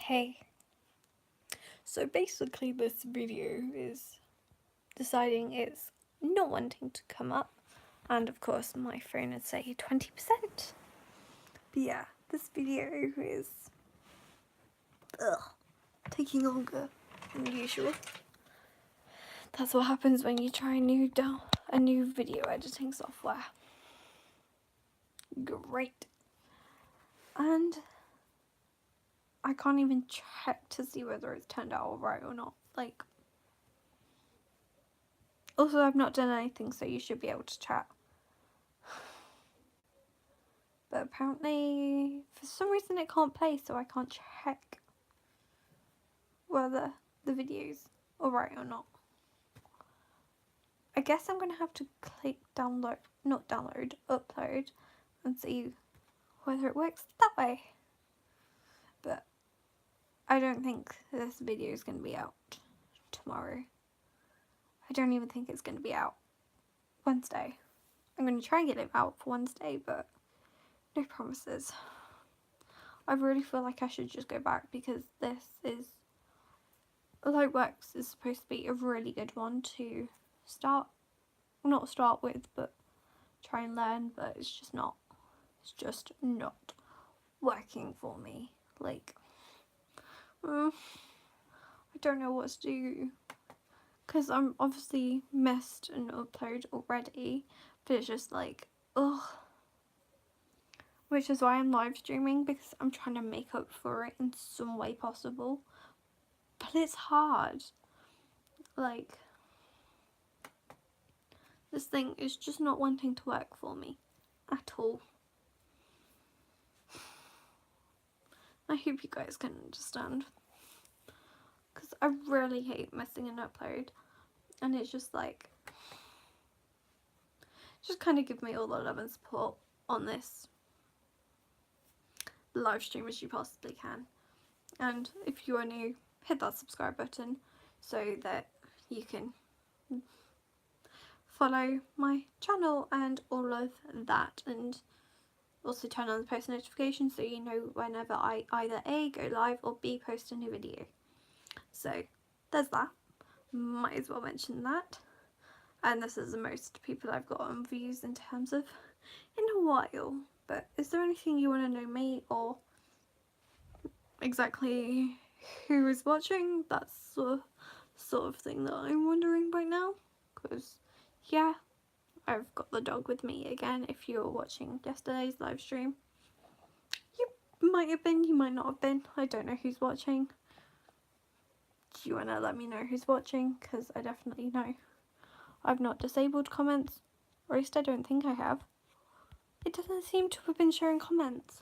Hey, so basically this video is deciding it's not wanting to come up, and of course my phone would say 20%. But yeah, this video is taking longer than usual. That's what happens when you try a new video editing software. Great. And I can't even check to see whether it's turned out alright or not. Also, I've not done anything, so you should be able to chat. But apparently, for some reason it can't play, so I can't check whether the video's alright or not. I guess I'm going to have to click upload, and see whether it works that way. But I don't think this video is going to be out tomorrow. I don't even think it's going to be out Wednesday. I'm going to try and get it out for Wednesday, but no promises. I really feel like I should just go back because this is, Lightworks is supposed to be a really good one to not start with, but try and learn, but it's just not working for me. I don't know what to do, because I'm obviously missed an upload already, but it's just which is why I'm live streaming, because I'm trying to make up for it in some way possible, but it's hard. This thing is just not wanting to work for me at all. I hope you guys can understand, because I really hate missing an upload, and it's just kind of give me all the love and support on this live stream as you possibly can. And if you are new, hit that subscribe button so that you can follow my channel and all of that, and also turn on the post notifications so you know whenever I either A, go live, or B, post a new video. So there's that. Might as well mention that. And this is the most people I've got on views in terms of in a while. But is there anything you want to know me, or exactly who is watching? That's the sort of thing that I'm wondering right now. Because yeah, I've got the dog with me again. If you were watching yesterday's live stream, you might have been, you might not have been. I don't know who's watching. Do you want to let me know who's watching? Because I definitely know. I've not disabled comments, or at least I don't think I have. It doesn't seem to have been showing comments.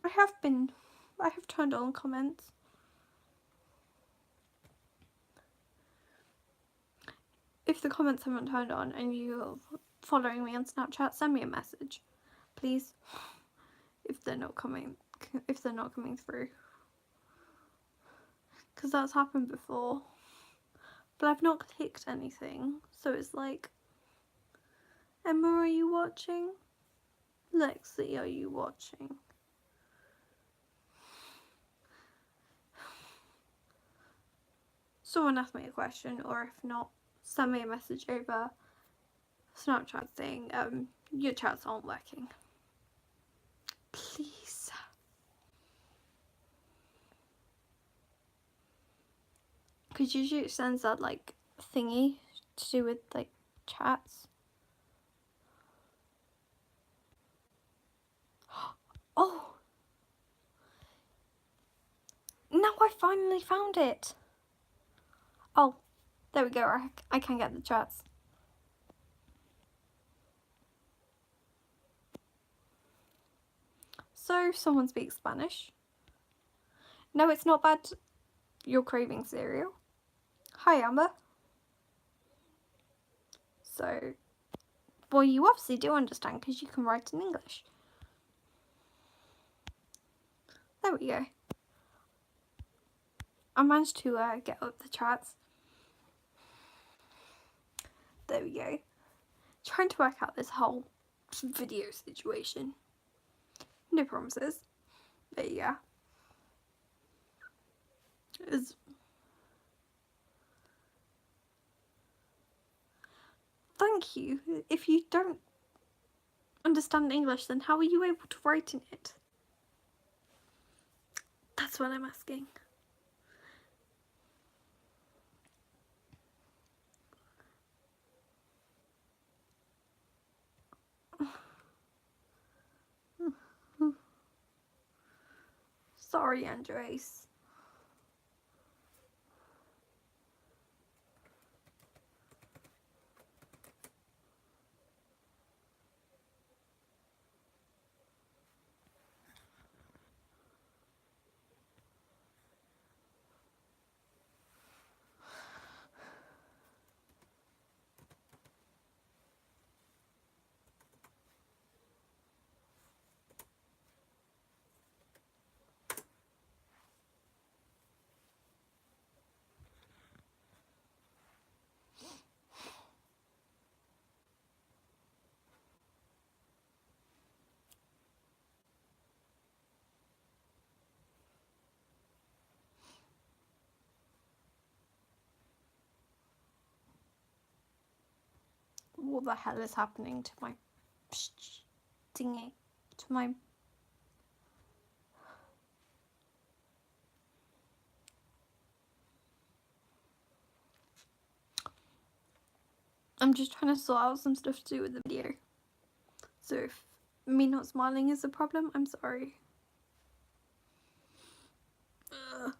I have turned on comments. If the comments haven't turned on and you're following me on Snapchat, send me a message, please. If they're not coming through, because that's happened before, but I've not clicked anything, so it's like, Emma, are you watching? Lexi, are you watching? Someone ask me a question, or if not, send me a message over Snapchat saying your chats aren't working, please. Because usually it sends that thingy to do with chats. Oh, now I finally found it. Oh, there we go. I can get the chats. So someone speaks Spanish. No, it's not bad. You're craving cereal. Hi, Amber. So, well, you obviously do understand because you can write in English. There we go. I managed to get up the chats. There we go. Trying to work out this whole video situation. No promises. But yeah. Thank you. If you don't understand English, then how are you able to write in it? That's what I'm asking. Sorry, Andres. What the hell is happening to my thingy? To my... I'm just trying to sort out some stuff to do with the video. So if me not smiling is a problem, I'm sorry. Ugh.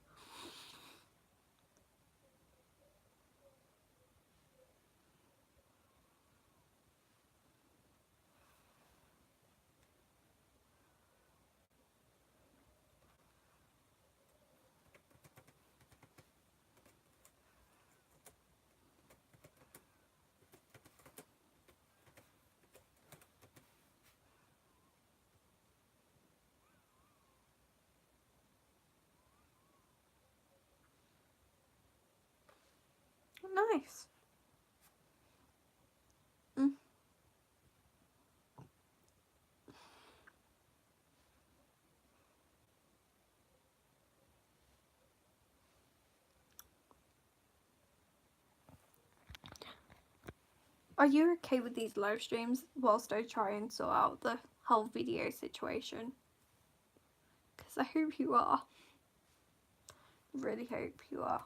Nice. Are you okay with these live streams whilst I try and sort out the whole video situation? Because I hope you are. Really hope you are.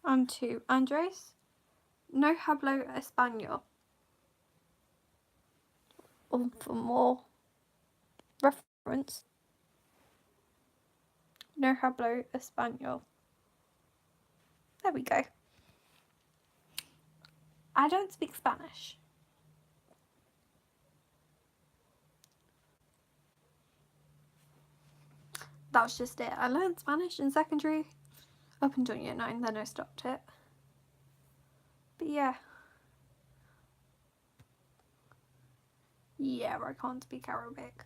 And to Andres, no hablo español. Or for more reference, no hablo español. There we go. I don't speak Spanish. That was just it. I learned Spanish in secondary up until year 9, then I stopped it. But yeah. Yeah, I can't speak Arabic.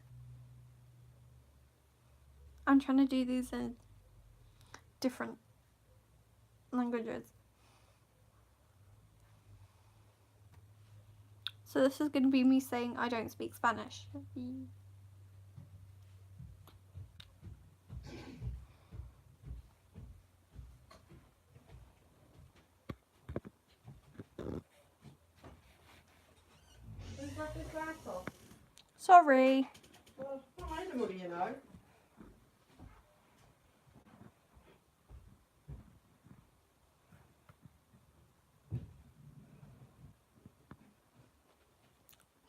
I'm trying to do these in different languages. So this is going to be me saying I don't speak Spanish. Sorry. Well, not made of money, you know.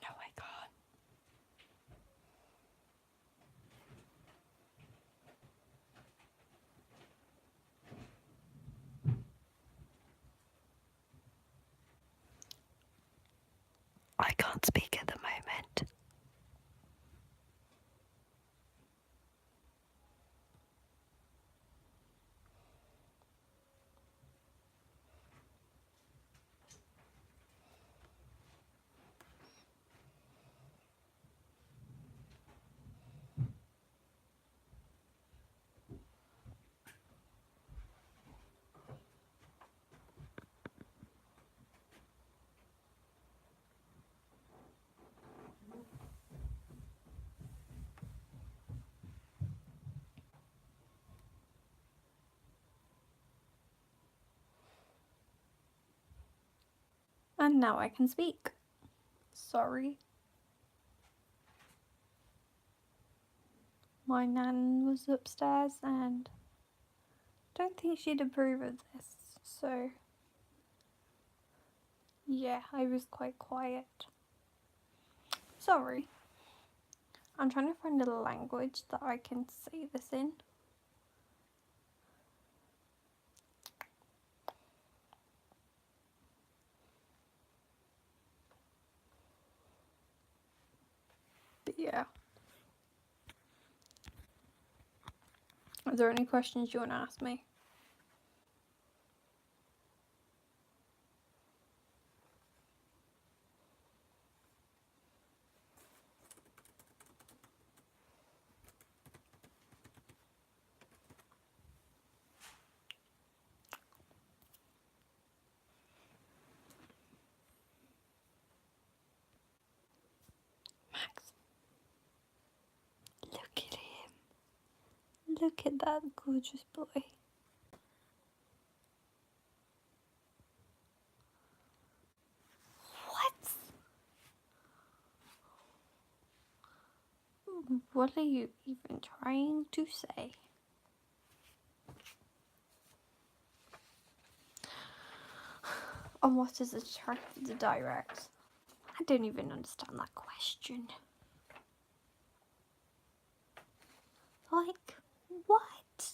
No, I can't. I can't speak at the moment. And now I can speak. Sorry. My nan was upstairs and don't think she'd approve of this, so yeah, I was quite quiet. Sorry. I'm trying to find a language that I can say this in. But yeah. Are there any questions you want to ask me? Max, look at him. Look at that gorgeous boy. What? What are you even trying to say? And what is attracted to direct? I don't even understand that question. Like, what?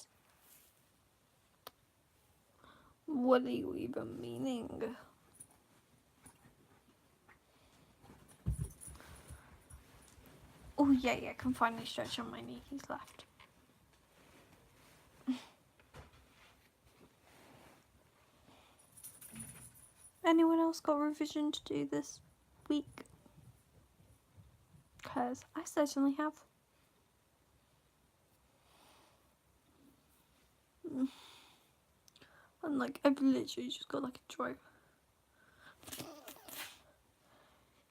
What are you even meaning? Oh yeah, I can finally stretch on my knee. He's left. Anyone else got revision to do this week? Because I certainly have. And like, I've literally just got like a drive.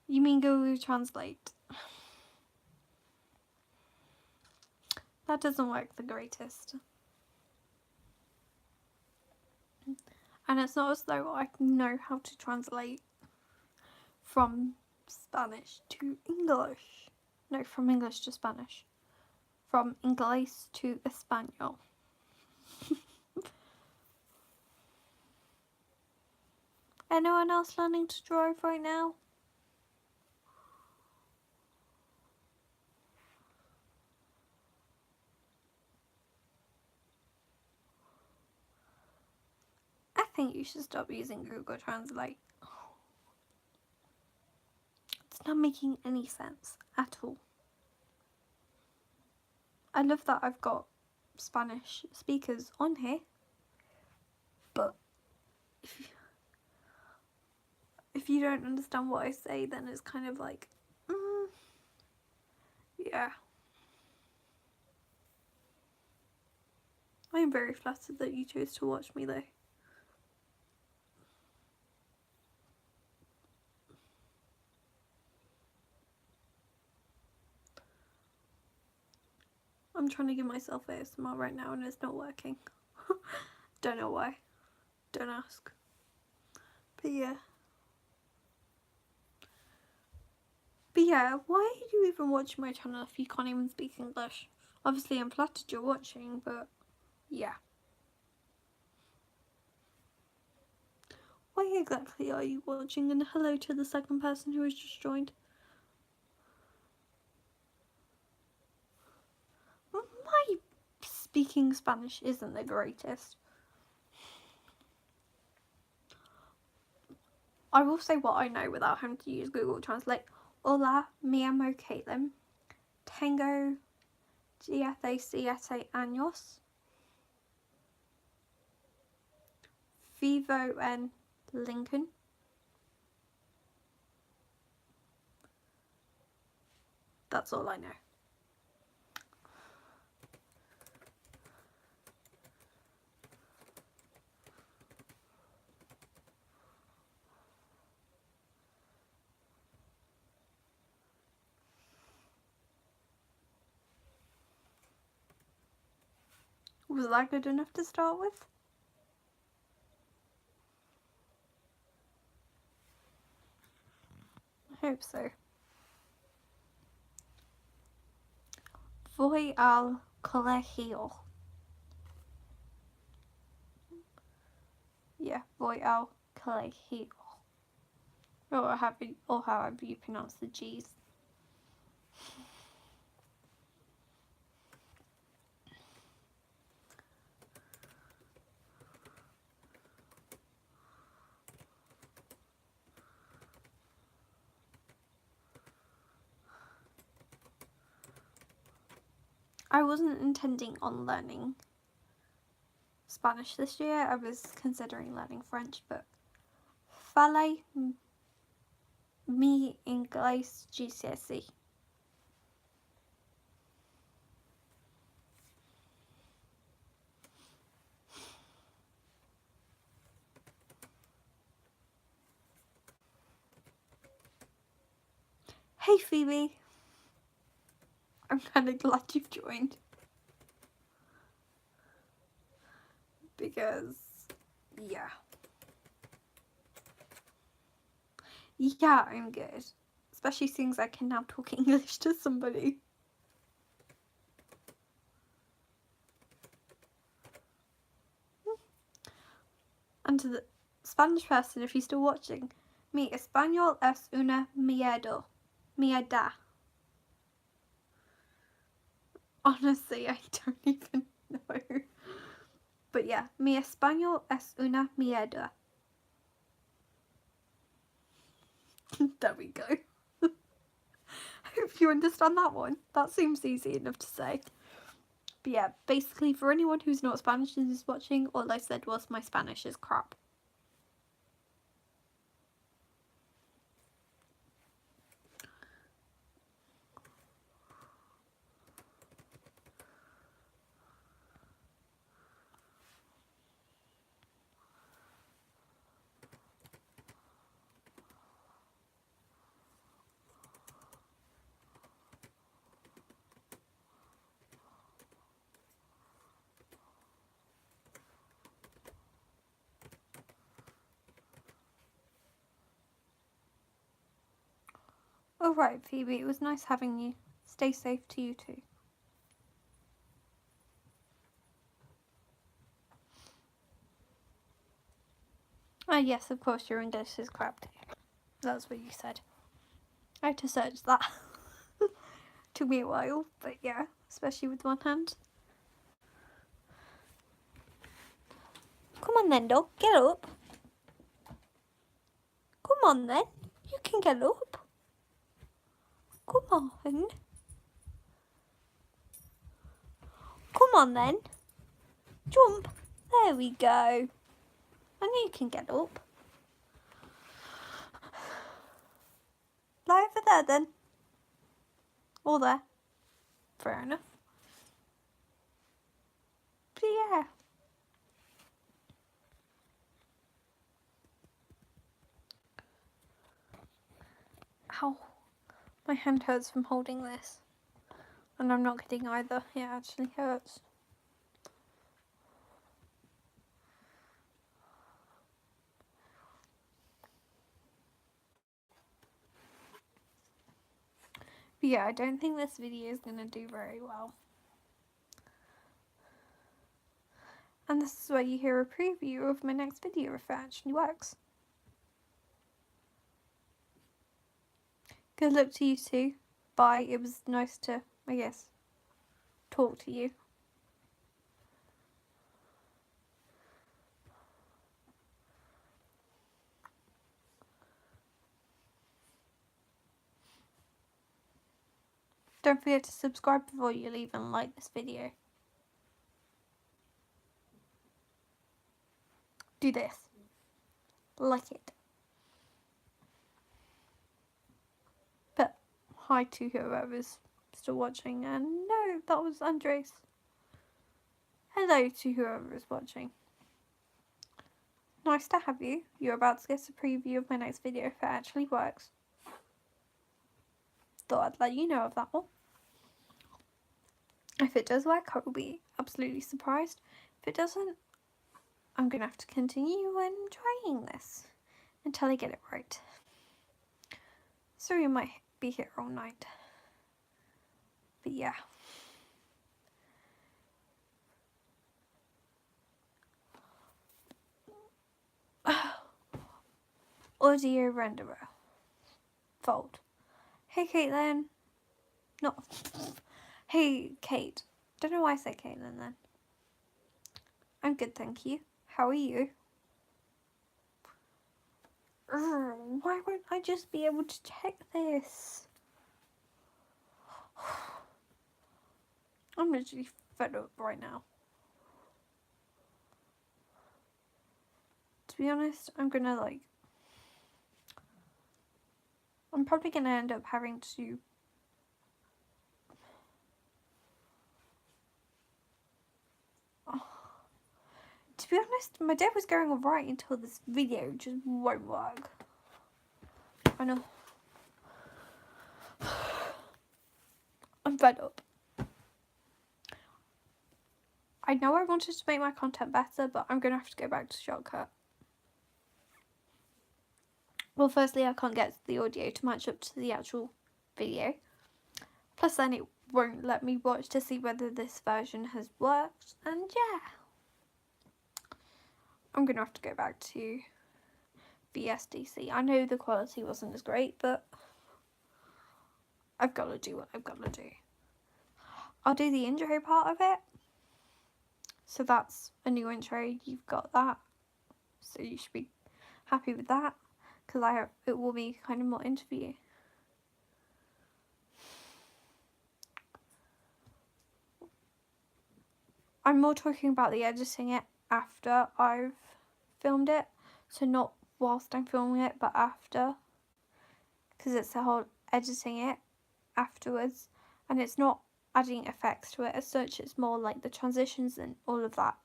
You mean Google Translate? That doesn't work the greatest. And it's not as though I know how to translate from Spanish to English. No, from English to Spanish. From Inglés to Espanol. Anyone else learning to drive right now? I think you should stop using Google Translate. It's not making any sense at all. I love that I've got Spanish speakers on here, but if you don't understand what I say, then it's kind of like, yeah. I am very flattered that you chose to watch me though. I'm trying to give myself ASMR right now and it's not working. Don't know why. Don't ask. But yeah. Why are you even watching my channel if you can't even speak English? Obviously I'm flattered you're watching, but yeah. Why exactly are you watching? And hello to the second person who has just joined. My speaking Spanish isn't the greatest. I will say what I know without having to use Google Translate. Hola, me llamo Kaitlyn. Tengo 17 años. Vivo en Lincoln. That's all I know. Was that good enough to start with? I hope so. Voy al colegio. Yeah, voy al colegio. Or however you pronounce the G's. I wasn't intending on learning Spanish this year. I was considering learning French, but fale mi inglés GCSE. Hey Phoebe, I'm kind of glad you've joined. Because, yeah. Yeah, I'm good. Especially since I can now talk English to somebody. And to the Spanish person, if you're still watching, mi español es una mierda. Honestly, I don't even know. But yeah, mi español es una mierda. There we go. I hope you understand that one. That seems easy enough to say. But yeah, basically for anyone who's not Spanish and is watching, all I said was my Spanish is crap. Alright, Phoebe, it was nice having you. Stay safe to you too. Ah, yes, of course, your English is crap too. That's what you said. I had to search that. Took me a while, but yeah, especially with one hand. Come on then, dog, get up. Come on then, you can get up. Come on. Come on then. Jump. There we go. I know you can get up. Lie over there then. Or there. Fair enough. But yeah. Ow. My hand hurts from holding this. And I'm not kidding either. It actually hurts. But yeah, I don't think this video is going to do very well. And this is where you hear a preview of my next video if it actually works. Good luck to you too. Bye. It was nice to, I guess, talk to you. Don't forget to subscribe before you leave and like this video. Do this. Like it. But hi to whoever's still watching, and no, that was Andres. Hello to whoever is watching. Nice to have you. You're about to get a preview of my next video if it actually works. Thought I'd let you know of that one. If it does work, I will be absolutely surprised. If it doesn't, I'm going to have to continue and trying this until I get it right. So we might be here all night. But yeah. Audio renderer. Fold. Hey Kaitlyn. No. Hey Kate. Don't know why I say Kaitlyn then. I'm good, thank you. How are you? Why won't I just be able to check this? I'm literally fed up right now. To be honest, I'm probably gonna end up having to to be honest, my day was going alright until this video just won't work. I know. I'm fed up. I know I wanted to make my content better, but I'm gonna have to go back to Shortcut. Well, firstly, I can't get the audio to match up to the actual video. Plus, then it won't let me watch to see whether this version has worked. And yeah, I'm gonna have to go back to VSDC. I know the quality wasn't as great, but I've got to do what I've got to do. I'll do the intro part of it. So that's a new intro. You've got that. So you should be happy with that. Because it will be kind of more interview. I'm more talking about the editing it after I've filmed it. So not whilst I'm filming it, but after. Because it's the whole editing it afterwards. And it's not adding effects to it as such. It's more like the transitions and all of that.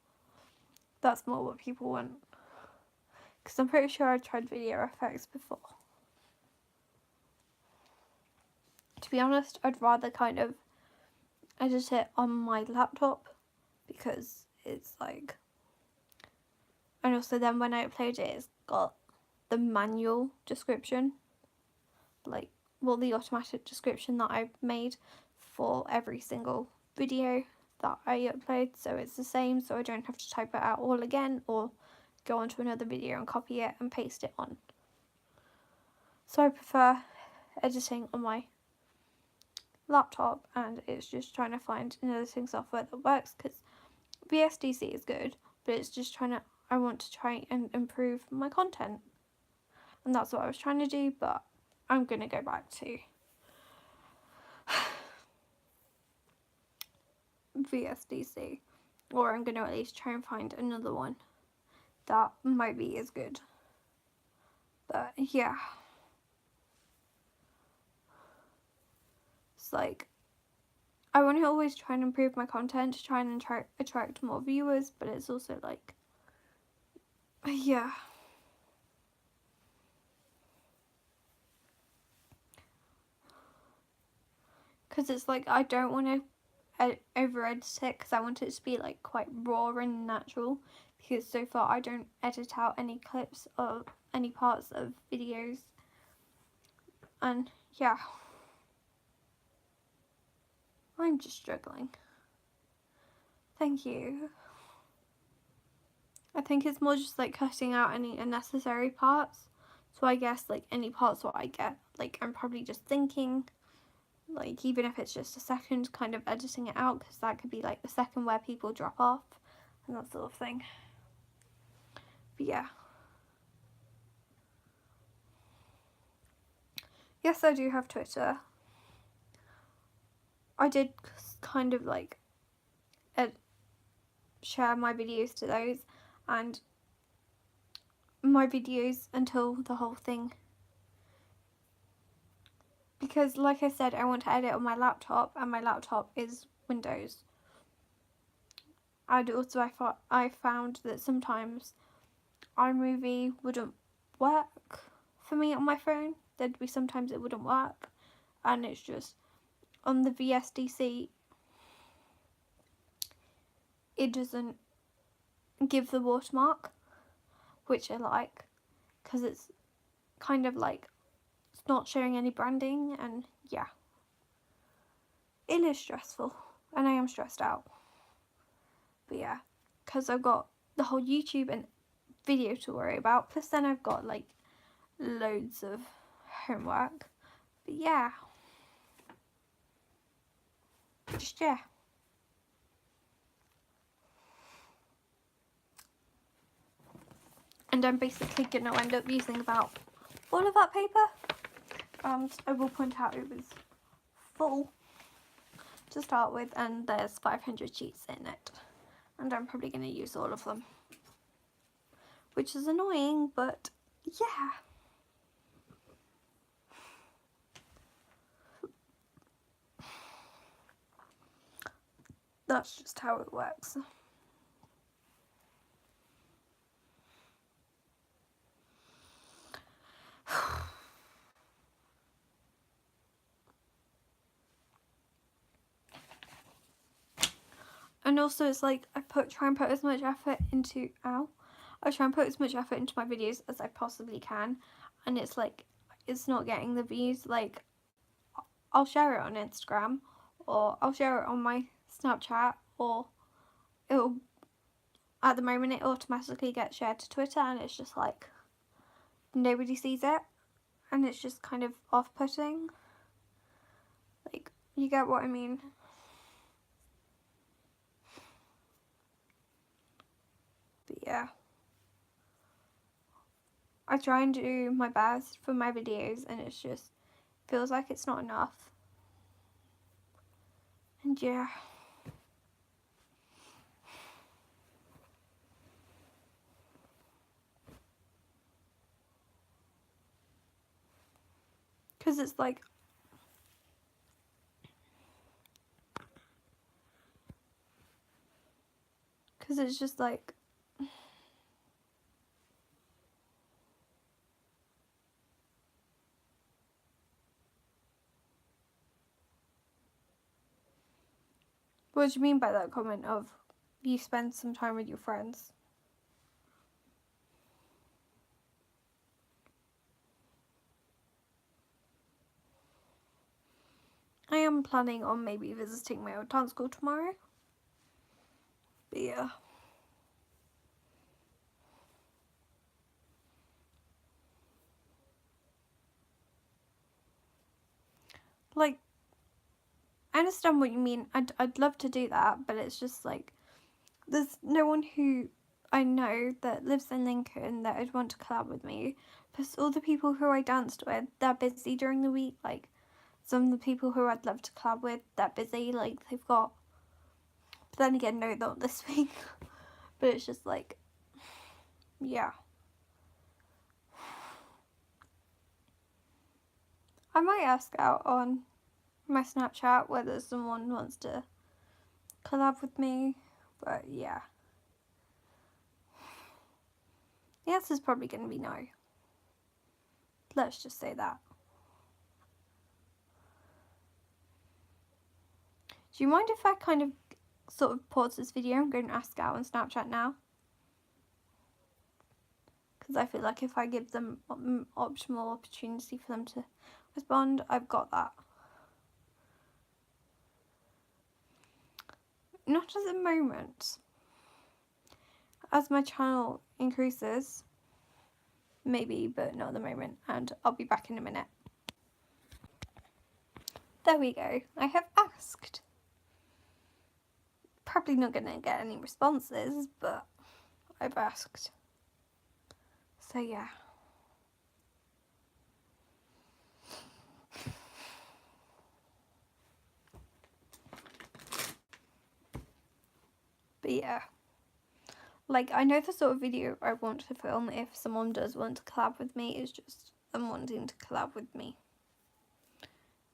That's more what people want. Because I'm pretty sure I tried video effects before. To be honest, I'd rather kind of edit it on my laptop. Because it's like... And also then when I upload it, it's got the manual description. Like, well, the automatic description that I've made for every single video that I upload. So it's the same, so I don't have to type it out all again or go onto another video and copy it and paste it on. So I prefer editing on my laptop, and it's just trying to find an editing software that works, because VSDC is good, but it's just I want to try and improve my content. And that's what I was trying to do, but I'm going to go back to VSDC, or I'm going to at least try and find another one that might be as good. But yeah, it's like I want to always try and improve my content to try and attract more viewers, but it's also like, yeah. Because it's like I don't want to over edit it, because I want it to be like quite raw and natural, because so far I don't edit out any clips of any parts of videos. And yeah, I'm just struggling. Thank you. I think it's more just like cutting out any unnecessary parts. So I guess like any parts that I get, like I'm probably just thinking, like even if it's just a second, kind of editing it out, because that could be like the second where people drop off and that sort of thing. But yeah. Yes, I do have Twitter. I did kind of like share my videos to those, and my videos until the whole thing, because like I said, I want to edit on my laptop, and my laptop is Windows. And also I found that sometimes iMovie wouldn't work for me on my phone. There'd be sometimes it wouldn't work, and it's just on the VSDC it doesn't give the watermark, which I like, because it's kind of like, it's not showing any branding, and yeah, it is stressful, and I am stressed out. But yeah, because I've got the whole YouTube and video to worry about, plus then I've got like loads of homework. But yeah, just yeah. And I'm basically going to end up using about all of that paper. I will point out it was full to start with, and there's 500 sheets in it. And I'm probably going to use all of them. Which is annoying, but yeah. That's just how it works. And also it's like I try and put as much effort into I try and put as much effort into my videos as I possibly can, and it's like it's not getting the views. Like I'll share it on Instagram, or I'll share it on my Snapchat, or it'll, at the moment it automatically gets shared to Twitter, and it's just like nobody sees it, and it's just kind of off-putting. Like, you get what I mean? But yeah, I try and do my best for my videos, and it's just feels like it's not enough. And yeah, because it's like it's just like what do you mean by that comment of you spend some time with your friends? I am planning on maybe visiting my old dance school tomorrow. But yeah. Like, I understand what you mean. I'd love to do that, but it's just like there's no one who I know that lives in Lincoln that would want to collab with me. Plus all the people who I danced with, they're busy during the week. Like, some of the people who I'd love to collab with, they're busy. Like, they've got, but then again, no, not this week. But it's just like, yeah. I might ask out on my Snapchat whether someone wants to collab with me, but yeah. The answer's probably going to be no. Let's just say that. Do you mind if I kind of sort of pause this video? I'm going to ask out on Snapchat now. Because I feel like if I give them optimal opportunity for them to respond, I've got that. Not at the moment. As my channel increases, maybe, but not at the moment. And I'll be back in a minute. There we go. I have asked. Probably not going to get any responses, but I've asked. So yeah. But yeah. Like, I know the sort of video I want to film if someone does want to collab with me is just them wanting to collab with me.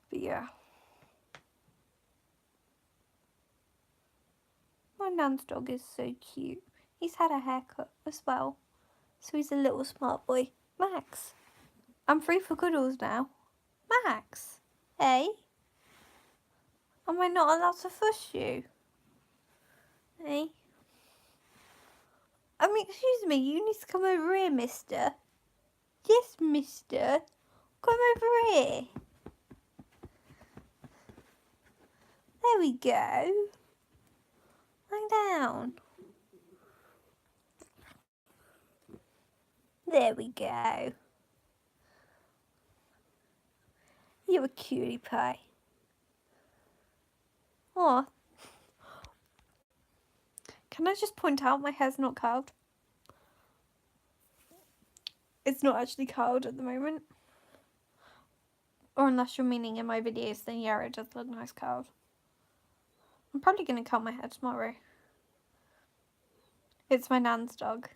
But yeah. My nan's dog is so cute. He's had a haircut as well. So he's a little smart boy. Max, I'm free for cuddles now. Max, hey? Am I not allowed to fuss you? Hey? Excuse me, you need to come over here, mister. Yes, mister. Come over here. There we go. Lie down. There we go. You're a cutie pie. Aw. Can I just point out my hair's not curled? It's not actually curled at the moment. Or unless you're meaning in my videos, then yeah, it does look nice curled. I'm probably going to curl my hair tomorrow. It's my nan's dog.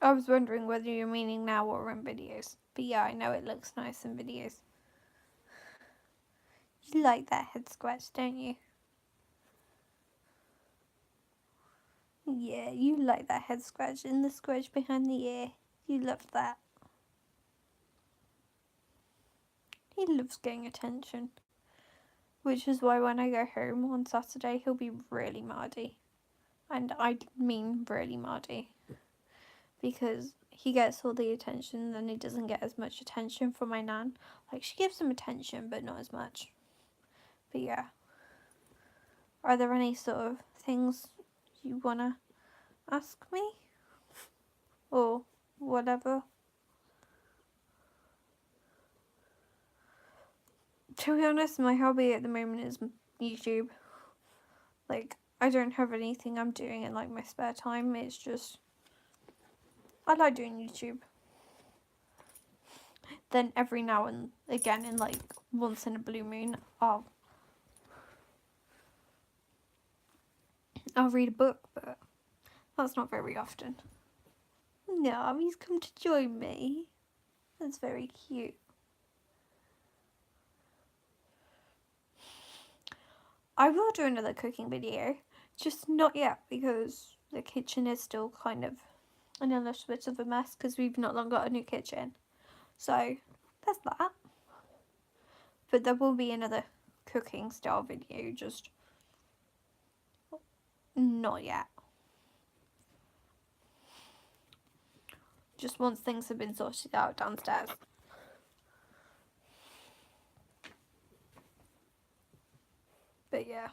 I was wondering whether you're meaning now or in videos. But yeah, I know it looks nice in videos. You like that head scratch, don't you? Yeah, you like that head scratch and the scratch behind the ear. You love that. He loves getting attention. Which is why when I go home on Saturday, he'll be really mardy. And I mean really mardy. Because he gets all the attention, then he doesn't get as much attention from my nan. Like, she gives him attention, but not as much. But yeah. Are there any sort of things you want to ask me? Or whatever? To be honest, my hobby at the moment is YouTube. Like, I don't have anything I'm doing in, like, my spare time. It's just, I like doing YouTube. Then every now and again, in, like, once in a blue moon, I'll read a book, but that's not very often. No, he's come to join me. That's very cute. I will do another cooking video, just not yet because the kitchen is still kind of in a little bit of a mess because we've not long got a new kitchen. So there's that. But there will be another cooking style video, just not yet. Just once things have been sorted out downstairs. But yeah.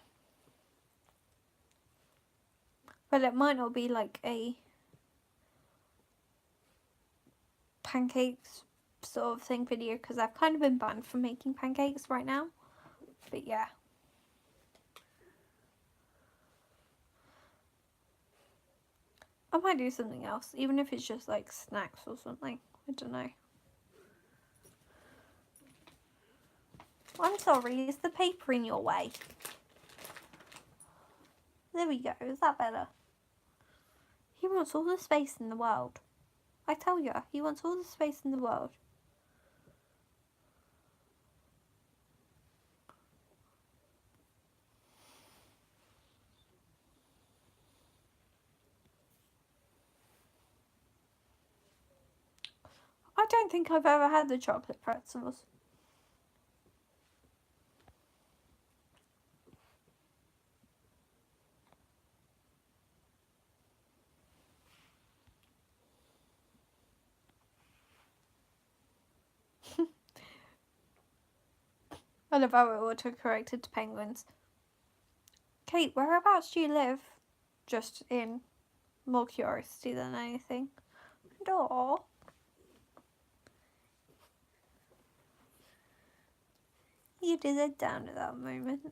But it might not be like a pancakes sort of thing video because I've kind of been banned from making pancakes right now. But yeah. I might do something else, even if it's just like snacks or something. I don't know. I'm sorry, is the paper in your way? There we go, is that better? He wants all the space in the world. I tell you, he wants all the space in the world. I don't think I've ever had the chocolate pretzels. I love how it auto-corrected to penguins. Kate, whereabouts do you live? Just in more curiosity than anything. And aww. You did it down at that moment.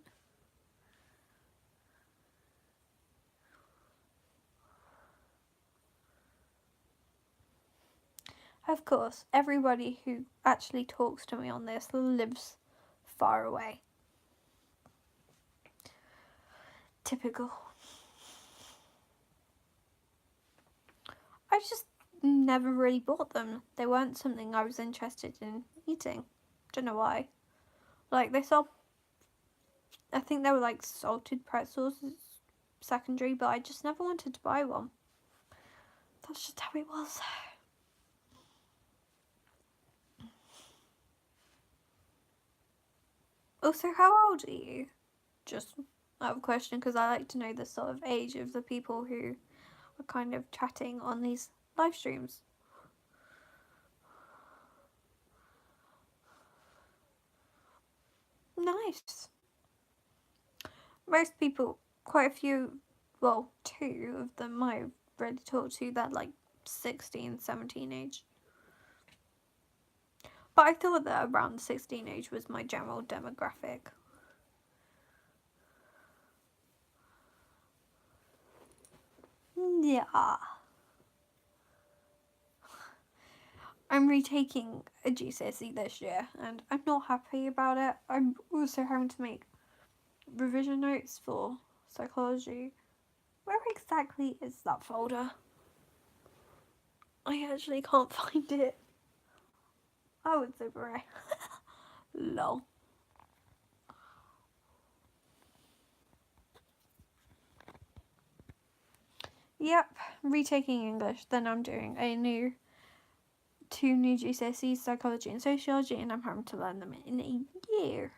Of course, everybody who actually talks to me on this lives far away. Typical. I just never really bought them. They weren't something I was interested in eating. Don't know why. Like, they sell, I think they were like salted pretzels secondary, but I just never wanted to buy one. That's just how it was. Also, how old are you? Just out of question, because I like to know the sort of age of the people who are kind of chatting on these live streams. Nice. Most people, quite a few, well, 2 of them I've already talked to that like 16, 17 age. But I thought that around 16 age was my general demographic. Yeah. I'm retaking a GCSE this year and I'm not happy about it. I'm also having to make revision notes for psychology. Where exactly is that folder? I actually can't find it. Oh, it's over here. Lol. Yep, retaking English. Then I'm doing two new GCSEs, psychology and sociology, and I'm having to learn them in a year.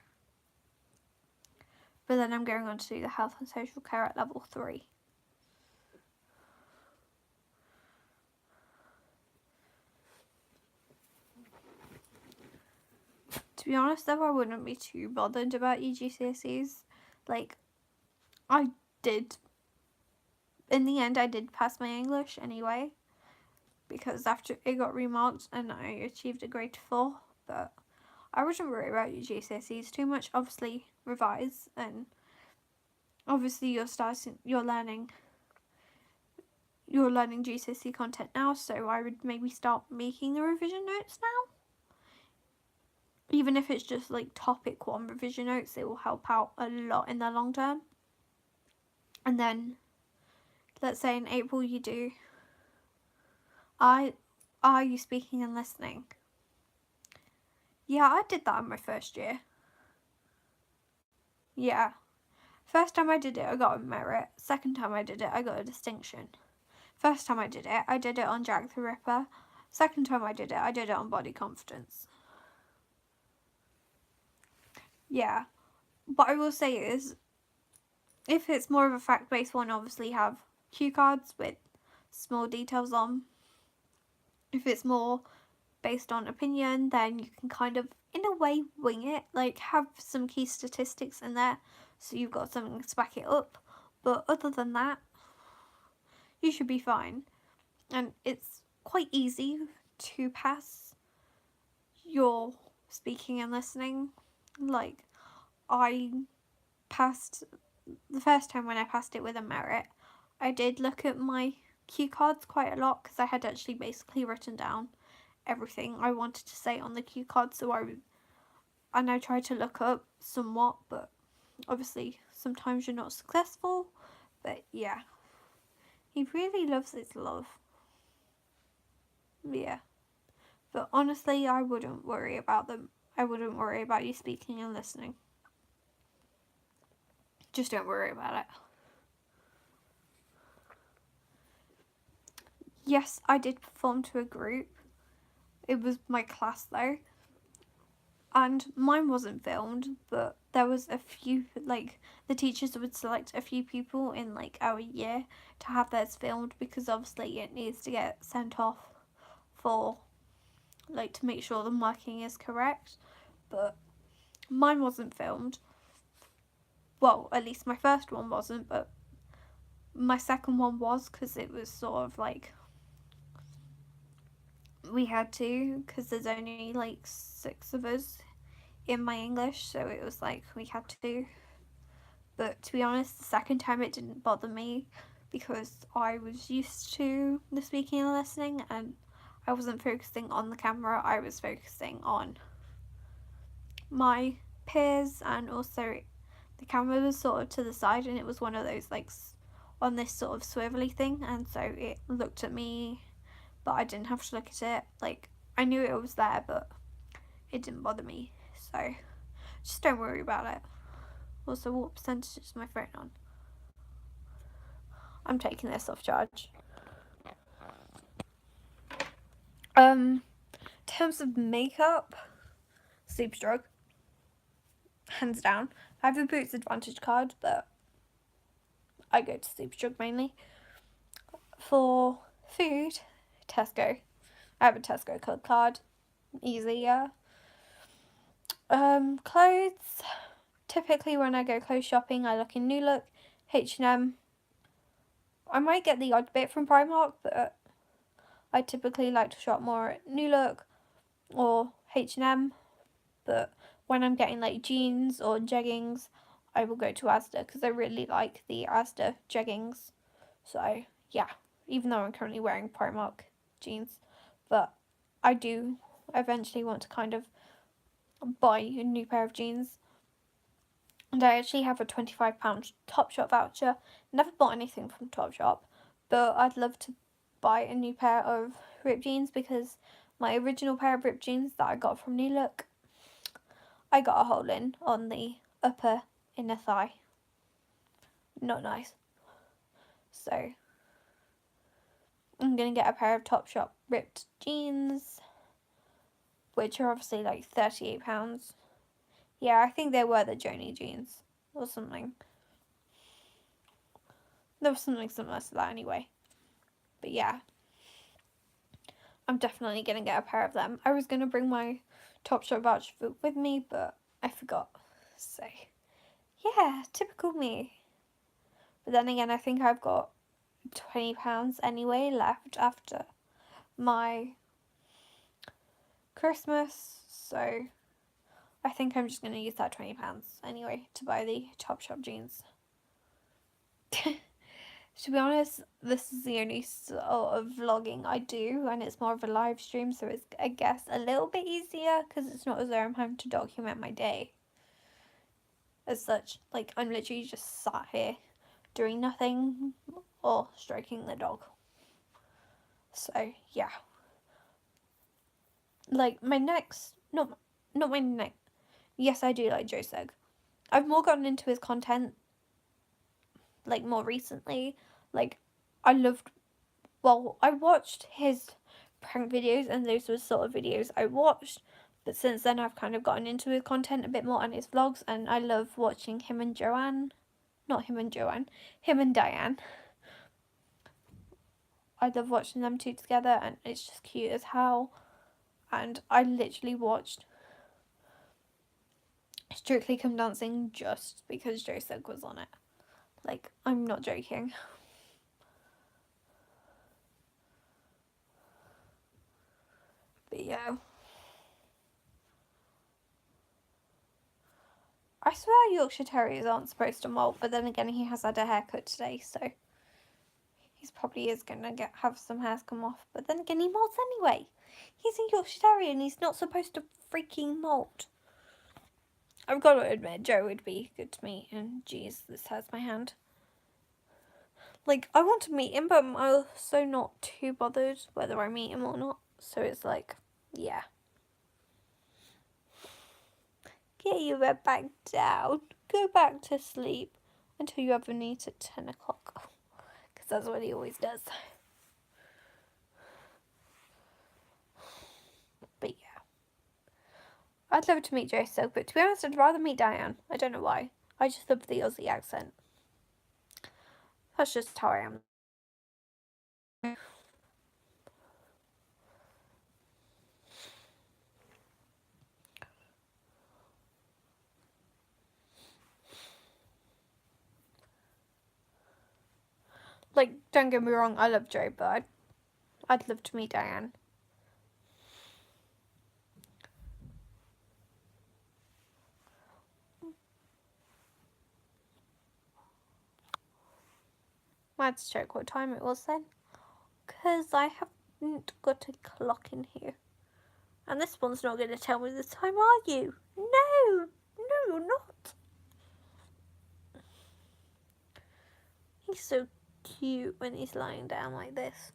But then I'm going on to do the health and social care at level 3. To be honest though, I wouldn't be too bothered about GCSEs. Like, I did, in the end I did pass my English anyway, because after it got remarked and I achieved a grade 4, but I wouldn't worry about your GCSEs too much. Obviously revise, and obviously you're learning GCSE content now, so I would maybe start making the revision notes now. Even if it's just like topic 1 revision notes, it will help out a lot in the long term. And then, let's say in April you do, are you speaking and listening? Yeah, I did that in my first year. Yeah. First time I did it, I got a merit. Second time I did it, I got a distinction. First time I did it on Jack the Ripper. Second time I did it on body confidence. Yeah. What I will say is, if it's more of a fact-based one, obviously have cue cards with small details on. If it's more based on opinion, then you can kind of, in a way, wing it. Like, have some key statistics in there so you've got something to back it up. But other than that, you should be fine. And it's quite easy to pass your speaking and listening. Like, I passed the first time when I passed it with a merit. I did look at my cue cards quite a lot because I had actually basically written down everything I wanted to say on the cue card, so I tried to look up somewhat, but obviously sometimes you're not successful. But yeah, he really loves his love. Yeah, but honestly, I wouldn't worry about them. I wouldn't worry about you speaking and listening. Just don't worry about it. Yes, I did perform to a group. It was my class though. And mine wasn't filmed, but there was a few, like, the teachers would select a few people in, like, our year to have theirs filmed, because obviously it needs to get sent off for, like, to make sure the marking is correct. But mine wasn't filmed. Well, at least my first one wasn't, but my second one was, because it was sort of like, we had to, because there's only like 6 of us in my English, so it was like we had to. But to be honest, the second time it didn't bother me because I was used to the speaking and listening, and I wasn't focusing on the camera, I was focusing on my peers, and also the camera was sort of to the side and it was one of those like on this sort of swivelly thing, and so it looked at me, but I didn't have to look at it. Like, I knew it was there, but it didn't bother me, so just don't worry about it. Also, what percentage is my phone on? I'm taking this off charge. In terms of makeup, sleep drug. hands down. I have a Boots Advantage card, but I go to Superdrug mainly. For food, Tesco. I have a Tesco club card. Easy, yeah. Clothes. Typically when I go clothes shopping, I look in New Look, H&M. I might get the odd bit from Primark, but I typically like to shop more at New Look or H&M. But when I'm getting like jeans or jeggings, I will go to Asda because I really like the Asda jeggings. So yeah, even though I'm currently wearing Primark jeans, but I do eventually want to kind of buy a new pair of jeans. And I actually have a £25 Topshop voucher. Never bought anything from Topshop, but I'd love to buy a new pair of ripped jeans because my original pair of ripped jeans that I got from New Look, I got a hole in on the upper inner thigh. Not nice. So I'm going to get a pair of Topshop ripped jeans, which are obviously like £38. Yeah, I think they were the Joni jeans or something. There was something similar to that anyway. But yeah, I'm definitely going to get a pair of them. I was going to bring my Topshop voucher with me, but I forgot. So yeah, typical me. But then again, I think I've got £20 anyway left after my Christmas, so I think I'm just going to use that £20 anyway to buy the Topshop jeans. To be honest, this is the only sort of vlogging I do, and it's more of a live stream, so it's, I guess, a little bit easier because it's not as though I'm having to document my day as such. Like, I'm literally just sat here doing nothing or stroking the dog. So yeah, like my next, not my next. Yes, I do like Joe Sugg. I've more gotten into his content, like more recently. Like I watched his prank videos, and those were sort of videos I watched. But since then, I've kind of gotten into his content a bit more and his vlogs, and I love watching him and Diane. I love watching them two together, and it's just cute as hell. And I literally watched Strictly Come Dancing just because Joe Sugg was on it. Like, I'm not joking. But yeah. I swear Yorkshire Terriers aren't supposed to molt, but then again, he has had a haircut today, so he's probably is going to have some hairs come off. But then again, he molts anyway. He's a Yorkshire Terrier and he's not supposed to freaking molt. I've got to admit, Joe would be good to meet, and geez, this hurts my hand. Like, I want to meet him, but I'm also not too bothered whether I meet him or not. So it's like, yeah. Get your head back down. Go back to sleep until you have a meet at 10 o'clock. Because that's what he always does. But yeah. I'd love to meet Joe Sugg, but to be honest, I'd rather meet Diane. I don't know why. I just love the Aussie accent. That's just how I am. Like, don't get me wrong, I love Joe, but I'd love to meet Diane. I had to check what time it was then, because I haven't got a clock in here. And this one's not going to tell me the time, are you? No, you're not. He's so cute when he's lying down like this.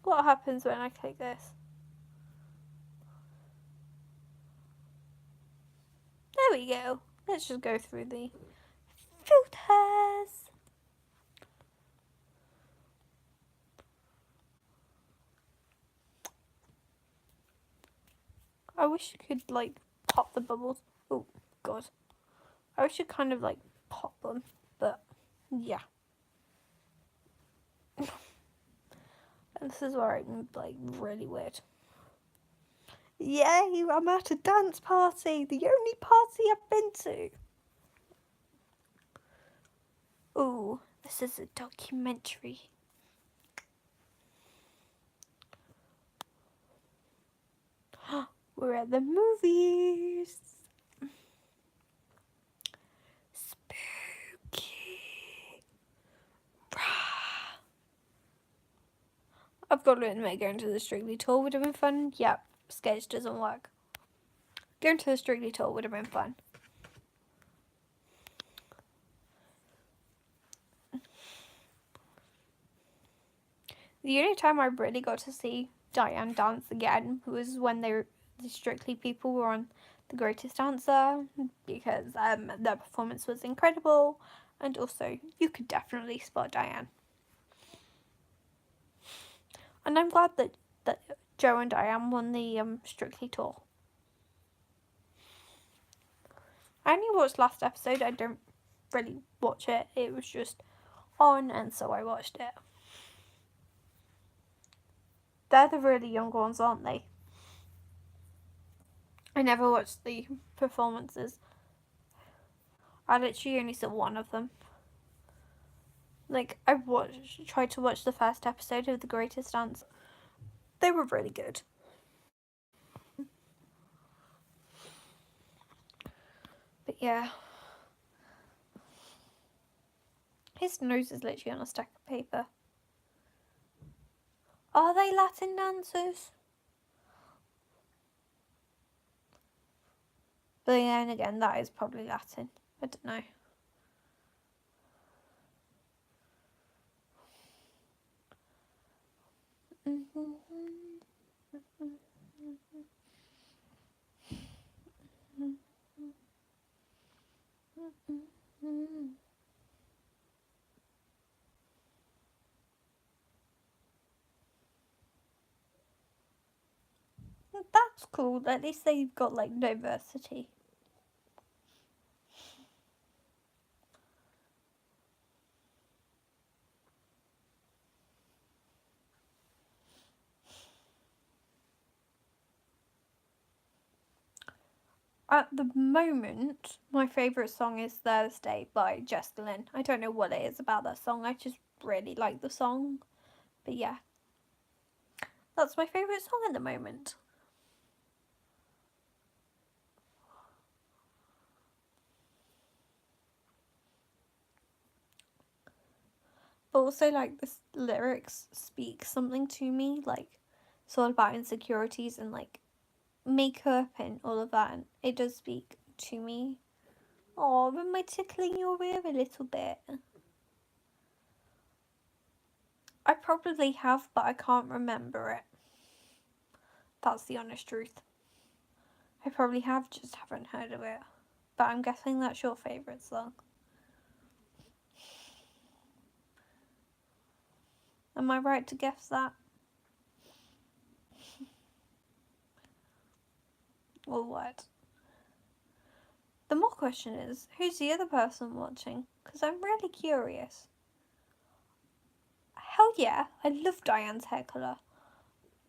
What happens when I click this? There we go. Let's just go through the filters. I wish you could, like, pop the bubbles. Oh, God. I should kind of like pop them, but yeah. And this is where I'm like really weird. Yay, I'm at a dance party. The only party I've been to. Ooh, this is a documentary. We're at the movies. Spooky. I've got to admit, going to the Strictly tour would have been fun. Yep, sketch doesn't work. Going to the Strictly tour would have been fun. The only time I really got to see Diane dance again was when the Strictly people were on The Greatest Dancer, because their performance was incredible, and also you could definitely spot Diane. And I'm glad that Joe and Diane won the Strictly tour. I only watched last episode. I don't really watch it. It was just on, and so I watched it. They're the really young ones, aren't they? I never watched the performances. I literally only saw one of them. Like, I tried to watch the first episode of The Greatest Dance. They were really good. But yeah. His nose is literally on a stack of paper. Are they Latin dancers? But then again, that is probably Latin. I don't know. That's cool. At least they've got like diversity. At the moment, my favourite song is Thursday by Kaitlyn. I don't know what it is about that song. I just really like the song. But yeah. That's my favourite song at the moment. But also, like, the lyrics speak something to me. Like, it's all about insecurities and, like, makeup and all of that. And it does speak to me. Oh, am I tickling your ear a little bit? I probably have, but I can't remember it. That's the honest truth. I probably have, just haven't heard of it. But I'm guessing that's your favourite song. Am I right to guess that? Or what? The more question is, who's the other person watching? Because I'm really curious. Hell yeah, I love Diane's hair colour.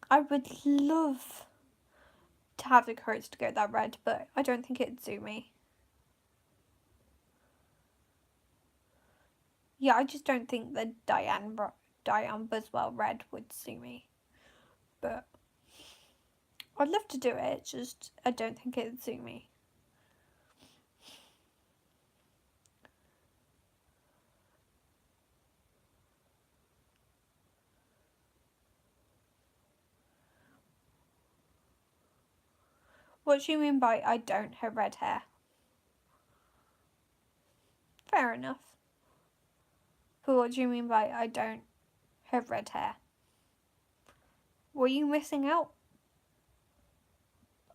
I would love to have the courage to go that red, but I don't think it'd suit me. Yeah, I just don't think that Diane Buswell red would suit me. But I'd love to do it, just I don't think it'd suit me. What do you mean by I don't have red hair? Fair enough. But what do you mean by I don't have red hair? Were you missing out?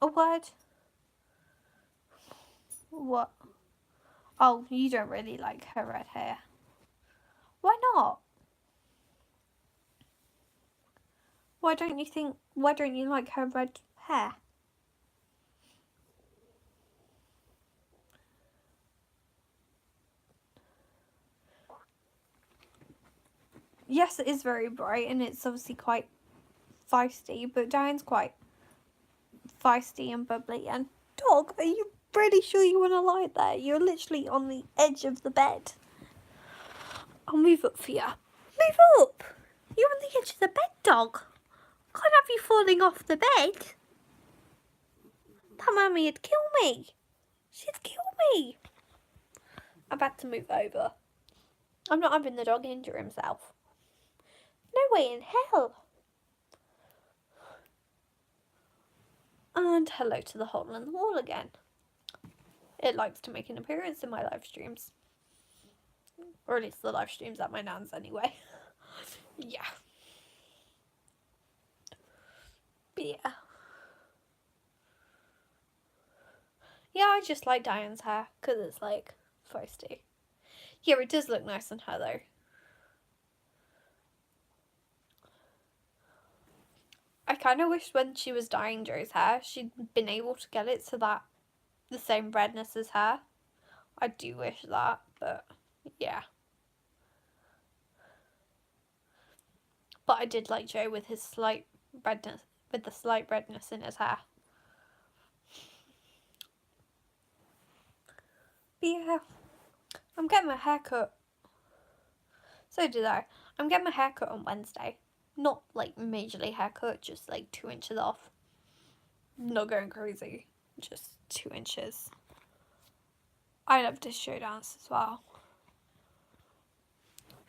A word? What? Oh, you don't really like her red hair. Why not? Why don't you like her red hair? yes, it is very bright and it's obviously quite feisty, but Diane's quite feisty and bubbly. And dog, are you pretty sure you want to lie there? You're literally on the edge of the bed. I'll move up for you. Move up! You're on the edge of the bed, dog. Can't have you falling off the bed. That mummy would kill me. She'd kill me. I've had to move over. I'm not having the dog injure himself. No way in hell. And hello to the hole in the wall again. It likes to make an appearance in my live streams. Or at least the live streams at my nan's anyway. Yeah. But yeah. Yeah, I just like Diane's hair because it's like feisty. Yeah, it does look nice on her though. I kind of wish when she was dyeing Joe's hair, she'd been able to get it to that the same redness as her. I do wish that, but yeah. But I did like Joe with his slight redness, with the slight redness in his hair. But yeah, I'm getting my hair cut. So did I. I'm getting my hair cut on Wednesday. Not like majorly haircut, just like 2 inches off. Not going crazy, just 2 inches. I love to show dance as well.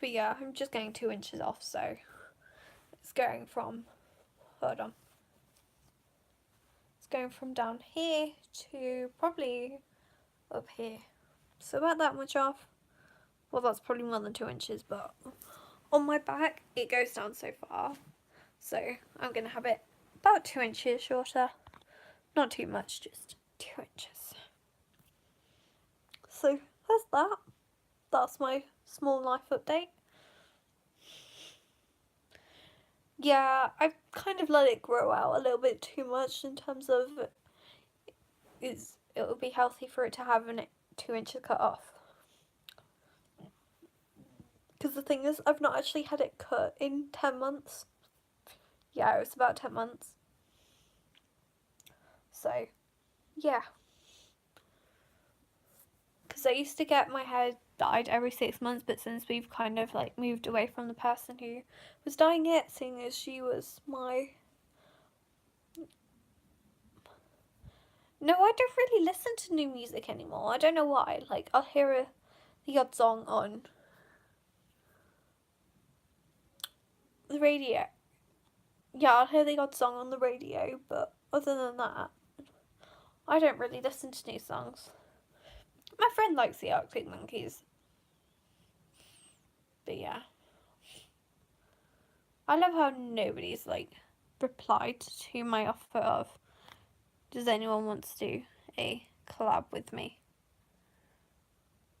But yeah, I'm just getting 2 inches off, so it's going from, hold on. It's going from down here to probably up here. So about that much off. Well, that's probably more than 2 inches, but on my back, it goes down so far. So I'm going to have it about 2 inches shorter. Not too much, just 2 inches. So that's that. That's my small life update. Yeah, I've kind of let it grow out a little bit too much in terms of it would be healthy for it to have an 2 inches cut off. Because the thing is, I've not actually had it cut in 10 months. Yeah, it was about 10 months. So, yeah. Because I used to get my hair dyed every 6 months, but since we've kind of like moved away from the person who was dyeing it, seeing as she was my... No, I don't really listen to new music anymore. I don't know why. Like, I'll hear the odd song on the radio. Yeah, I'll hear the odd song on the radio, but other than that, I don't really listen to new songs. My friend likes the Arctic Monkeys. But yeah. I love how nobody's like replied to my offer of, does anyone want to do a collab with me?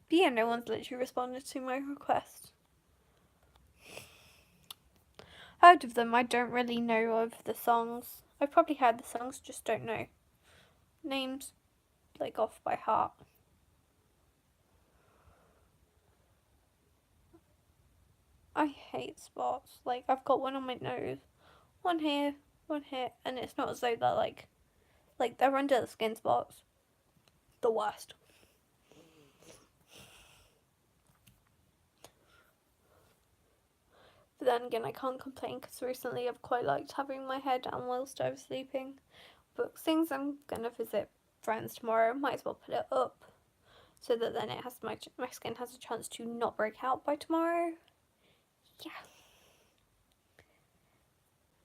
But yeah, no one's literally responded to my request. Out of them, I don't really know of the songs. I've probably heard the songs, just don't know names like off by heart. I hate spots. Like, I've got one on my nose, one here, and it's not as though they're like they're under the skin spots. The worst. But then again, I can't complain because recently I've quite liked having my hair down whilst I was sleeping. But since I'm gonna visit friends tomorrow, might as well put it up so that then it has my skin has a chance to not break out by tomorrow. Yeah.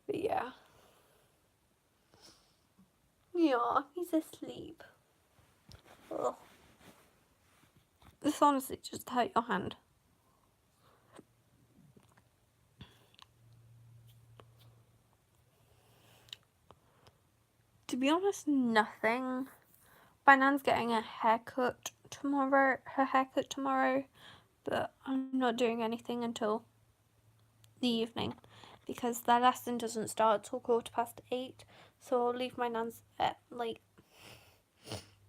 But yeah. Yeah, he's asleep. Ugh. This honestly just hurt your hand. To be honest, nothing. My nan's getting her haircut tomorrow, but I'm not doing anything until the evening because their lesson doesn't start till 8:15, so I'll leave my nan's at like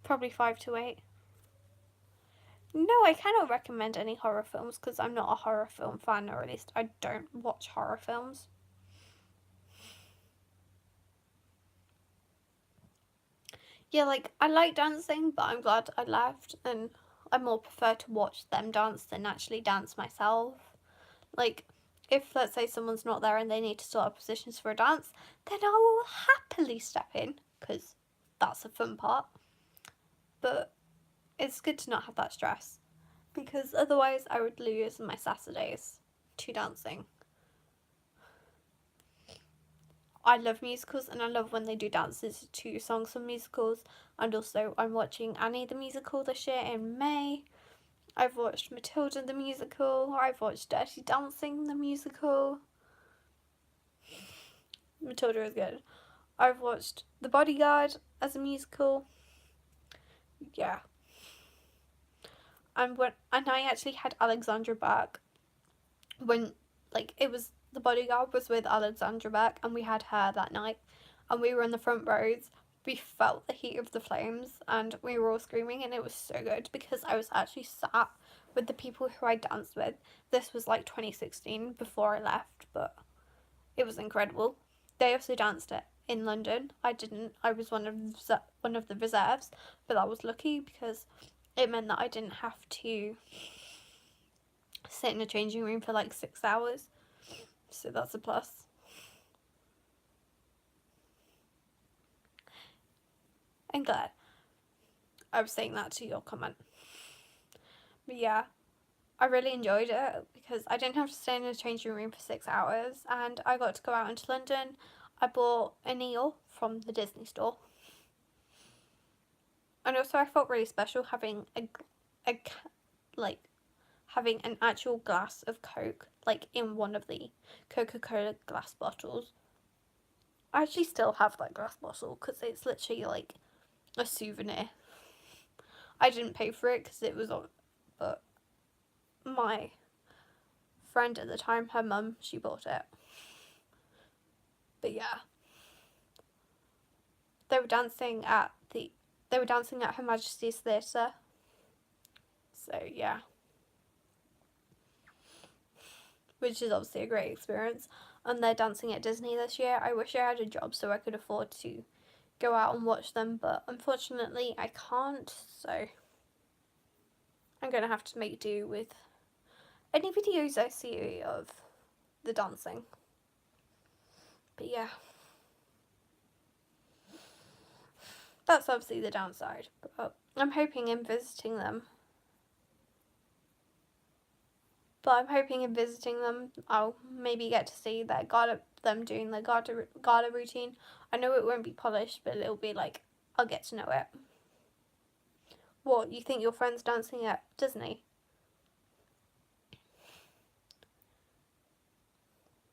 probably 7:55. No, I cannot recommend any horror films because I'm not a horror film fan, or at least I don't watch horror films. Yeah, like, I like dancing, but I'm glad I left, and I more prefer to watch them dance than actually dance myself. Like, if, let's say, someone's not there and they need to sort out positions for a dance, then I will happily step in, because that's the fun part. But it's good to not have that stress, because otherwise I would lose my Saturdays to dancing. I love musicals, and I love when they do dances to songs from musicals. And also, I'm watching Annie the musical this year in May. I've watched Matilda the musical. I've watched Dirty Dancing the musical. Matilda is good. I've watched The Bodyguard as a musical. Yeah. And I actually had Alexandra back when, like, it was The Bodyguard was with Alexandra back, and we had her that night, and we were in the front rows. We felt the heat of the flames, and we were all screaming, and it was so good because I was actually sat with the people who I danced with. This was like 2016 before I left, but it was incredible. They also danced it in London. I didn't. I was one of the reserves, but that was lucky because it meant that I didn't have to sit in a changing room for like 6 hours. So that's a plus. I'm glad. I was saying that to your comment. But yeah, I really enjoyed it because I didn't have to stay in a changing room for 6 hours, and I got to go out into London. I bought an eel from the Disney store. And also I felt really special having a like having an actual glass of Coke, like in one of the Coca-Cola glass bottles. I actually still have that glass bottle because it's literally like a souvenir. I didn't pay for it because it was on, but my friend at the time, her mum, she bought it. But yeah, they were dancing at Her Majesty's Theatre. So yeah, which is obviously a great experience. And they're dancing at Disney this year. I wish I had a job so I could afford to go out and watch them, but unfortunately I can't, so I'm gonna have to make do with any videos I see of the dancing. But yeah, that's obviously the downside, but I'm hoping in visiting them I'll maybe get to see them doing the gala routine. I know it won't be polished, but it'll be like, I'll get to know it. What, you think your friend's dancing at Disney?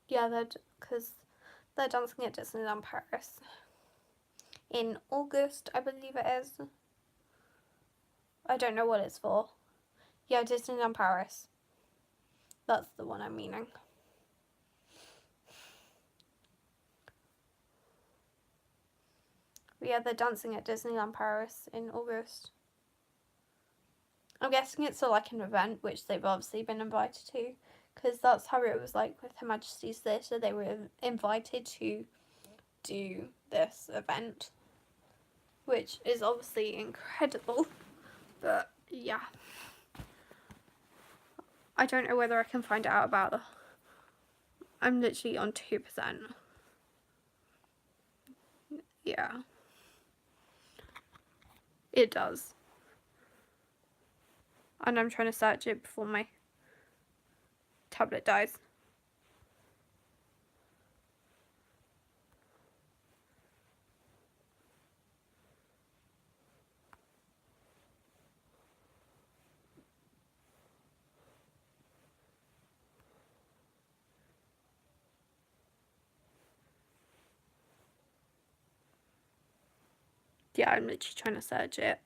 Yeah, because they're dancing at Disneyland Paris in August, I believe it is. I don't know what it's for. Yeah, Disneyland Paris. That's the one I'm meaning. But yeah, they're dancing at Disneyland Paris in August. I'm guessing it's like an event which they've obviously been invited to, because that's how it was like with Her Majesty's Theatre. They were invited to do this event, which is obviously incredible. But yeah, I don't know whether I can find out about I'm literally on 2%. Yeah, it does. And I'm trying to search it before my tablet dies. Yeah, I'm literally trying to search it.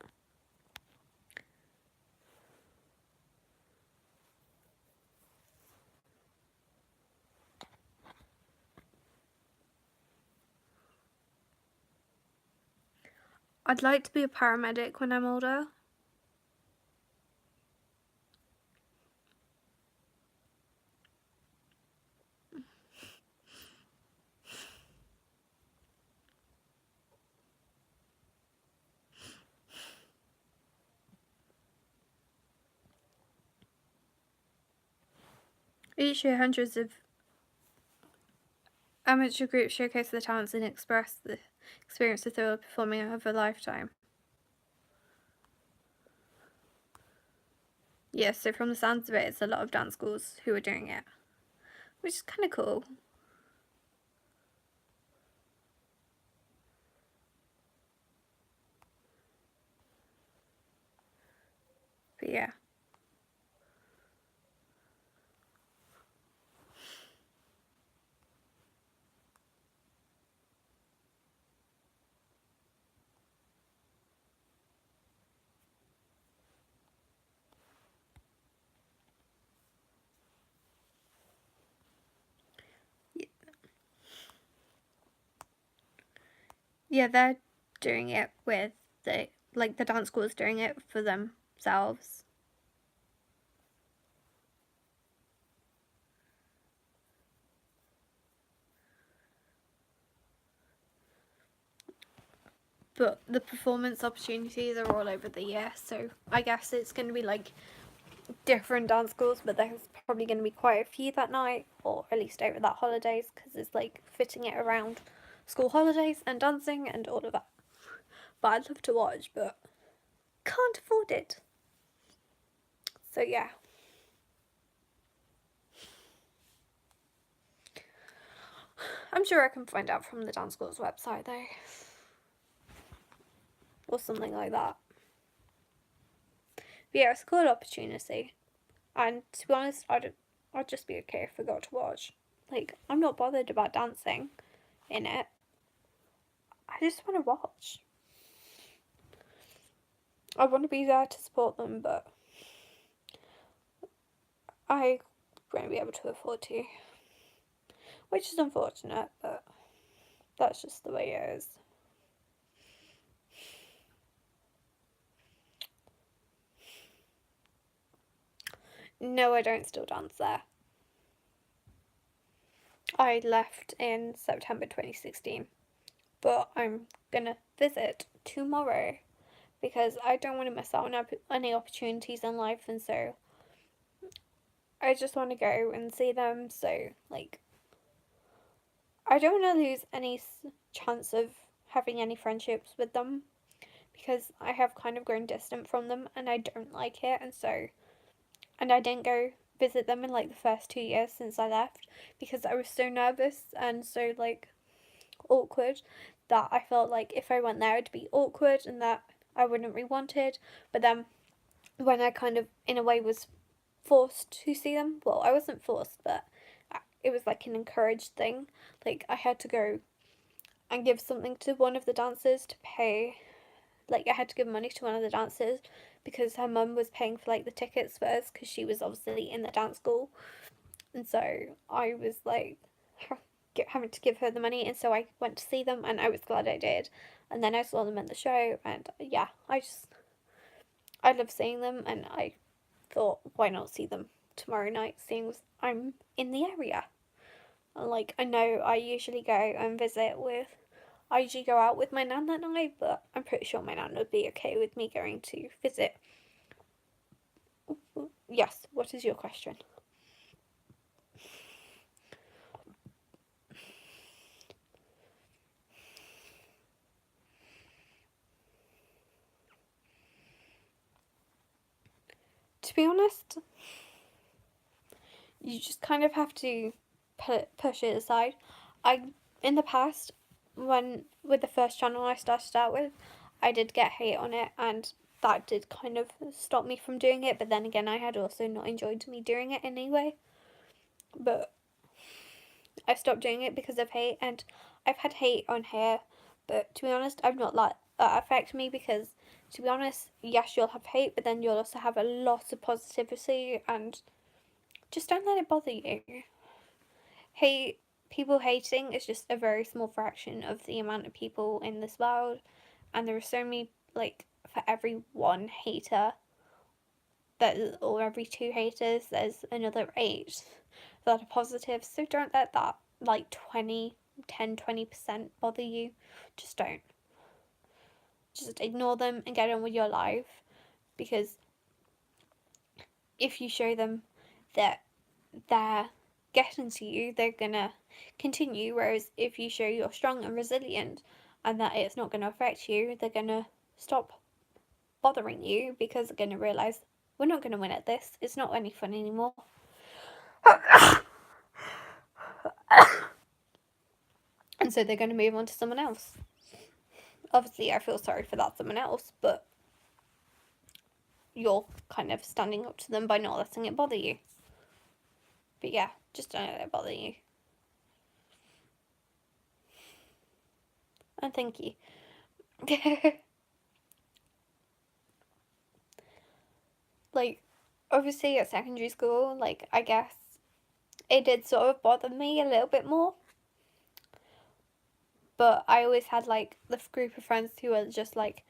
I'd like to be a paramedic when I'm older. Each year, hundreds of amateur groups showcase their talents and experience the thrill of performing of a lifetime. Yeah, so from the sounds of it, it's a lot of dance schools who are doing it, which is kind of cool. But yeah. Yeah, they're doing it with the dance school is doing it for themselves. But the performance opportunities are all over the year, so I guess it's going to be like different dance schools, but there's probably going to be quite a few that night, or at least over that holidays, because it's like fitting it around school holidays and dancing and all of that. But I'd love to watch, but can't afford it. So yeah. I'm sure I can find out from the dance school's website though. Or something like that. But yeah, it's a cool opportunity. And to be honest, I'd just be okay if I got to watch. Like, I'm not bothered about dancing in it. I just want to watch. I want to be there to support them, but I won't be able to afford to. Which is unfortunate, but that's just the way it is. No, I don't still dance there. I left in September 2016, but I'm gonna visit tomorrow because I don't want to miss out on any opportunities in life, and so I just want to go and see them. So, like, I don't want to lose any chance of having any friendships with them because I have kind of grown distant from them and I don't like it, and I didn't go visit them in like the first 2 years since I left because I was so nervous and so like awkward that I felt like if I went there it'd be awkward and that I wouldn't be wanted. But then when I kind of in a way was forced to see them, well, I wasn't forced, but it was like an encouraged thing. Like I had to go and give something to one of the dancers to pay. Like I had to give money to one of the dancers because her mum was paying for like the tickets for us because she was obviously in the dance school, and so I was like having to give her the money, and so I went to see them, and I was glad I did. And then I saw them in the show, and yeah, I love seeing them, and I thought, why not see them tomorrow night, seeing as I'm in the area. And like I know I usually go and visit with I usually go out with my nan that night, but I'm pretty sure my nan would be okay with me going to visit. Yes, what is your question? To be honest, you just kind of have to push it aside. In the past, when with the first channel I started out with, I did get hate on it, and that did kind of stop me from doing it. But then again, I had also not enjoyed me doing it anyway. But I stopped doing it because of hate, and I've had hate on here. But to be honest, I've not let that affect me because, to be honest, yes, you'll have hate, but then you'll also have a lot of positivity, and just don't let it bother you. Hate People hating is just a very small fraction of the amount of people in this world, and there are so many, like, for every one hater or every two haters there's another eight that are positive. So don't let that like 20% bother you. Just don't. Just ignore them and get on with your life, because if you show them that they're getting to you, they're gonna continue. Whereas if you show you're strong and resilient and that it's not gonna affect you, they're gonna stop bothering you because they're gonna realise we're not gonna win at this. It's not any fun anymore. And so they're gonna move on to someone else. Obviously, I feel sorry for that someone else, but you're kind of standing up to them by not letting it bother you. But yeah, just don't let it bother you. And thank you. Like, obviously at secondary school, like, I guess it did sort of bother me a little bit more. But I always had, like, this group of friends who were just like,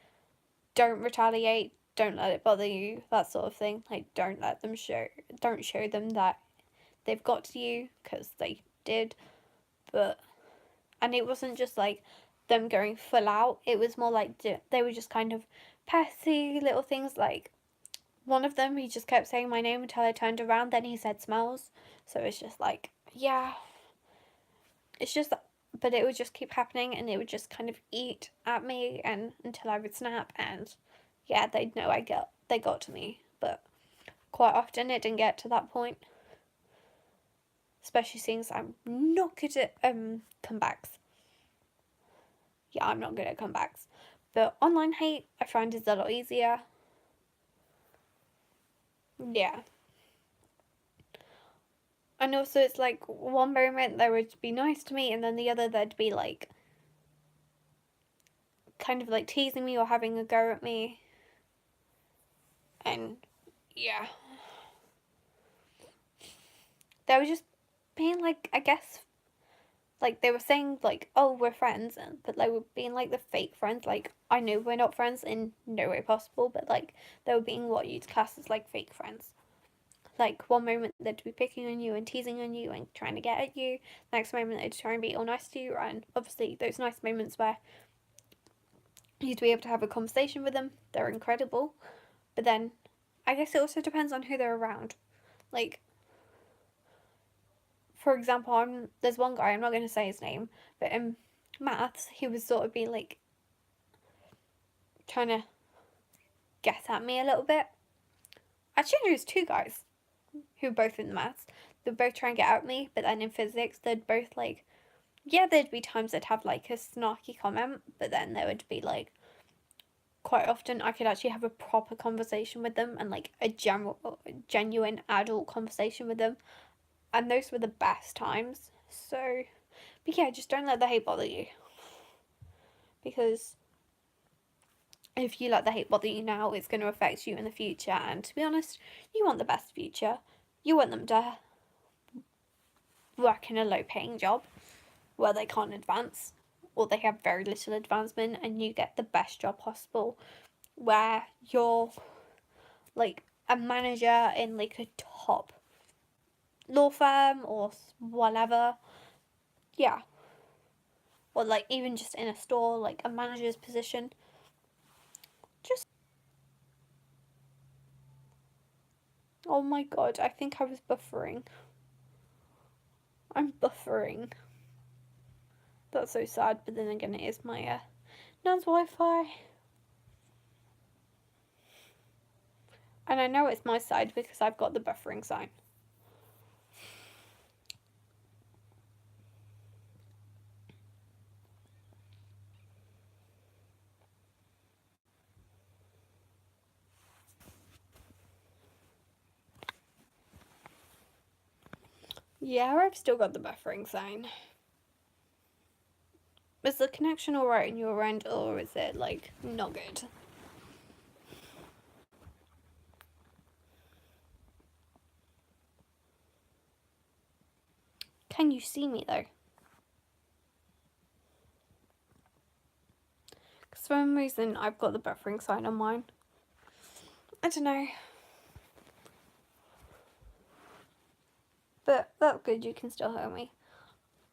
don't retaliate, don't let it bother you, that sort of thing. Like, don't show them that they've got to you, because they did. But, and it wasn't just like them going full out, it was more like they were just kind of petty little things. Like, one of them, he just kept saying my name until I turned around, then he said smells. So it's just like, yeah, it's just, but it would just keep happening, and it would just kind of eat at me, and until I would snap, and yeah, they'd know they got to me. But quite often it didn't get to that point, especially since I'm not good at comebacks. Yeah, I'm not good at comebacks. But online hate, I find, is a lot easier. Yeah. And also, it's like one moment they would be nice to me, and then the other they'd be like, kind of like teasing me or having a go at me. And yeah. They were just being like, I guess, like they were saying like, oh, we're friends, but they were being like the fake friends. Like, I know we're not friends in no way possible, but like they were being what you'd class as like fake friends. Like, one moment they'd be picking on you and teasing on you and trying to get at you. Next moment they'd try and be all nice to you, and obviously those nice moments where you'd be able to have a conversation with them, they're incredible. But then I guess it also depends on who they're around. Like, for example, there's one guy, I'm not going to say his name, but in maths, he was sort of being like trying to get at me a little bit. Actually, there's two guys who were both in the maths. They'd both try and get at me, but then in physics, they'd both like, yeah, there'd be times they'd have like a snarky comment, but then there would be like, quite often I could actually have a proper conversation with them, and like a genuine adult conversation with them, and those were the best times. So, but yeah, just don't let the hate bother you, because if you let the hate bother you now, it's going to affect you in the future. And to be honest, you want the best future. You want them to work in a low paying job where they can't advance, or they have very little advancement, and you get the best job possible where you're like a manager in like a top law firm or whatever. Yeah. Or like even just in a store, like a manager's position. Just, oh my god, I think I was buffering. I'm buffering. That's so sad, but then again, it is my Nan's Wi-Fi. And I know it's my side because I've got the buffering sign. Yeah, I've still got the buffering sign. Is the connection alright in your end, or is it like not good? Can you see me though? Because for some reason I've got the buffering sign on mine. I don't know. But that's good, you can still hear me.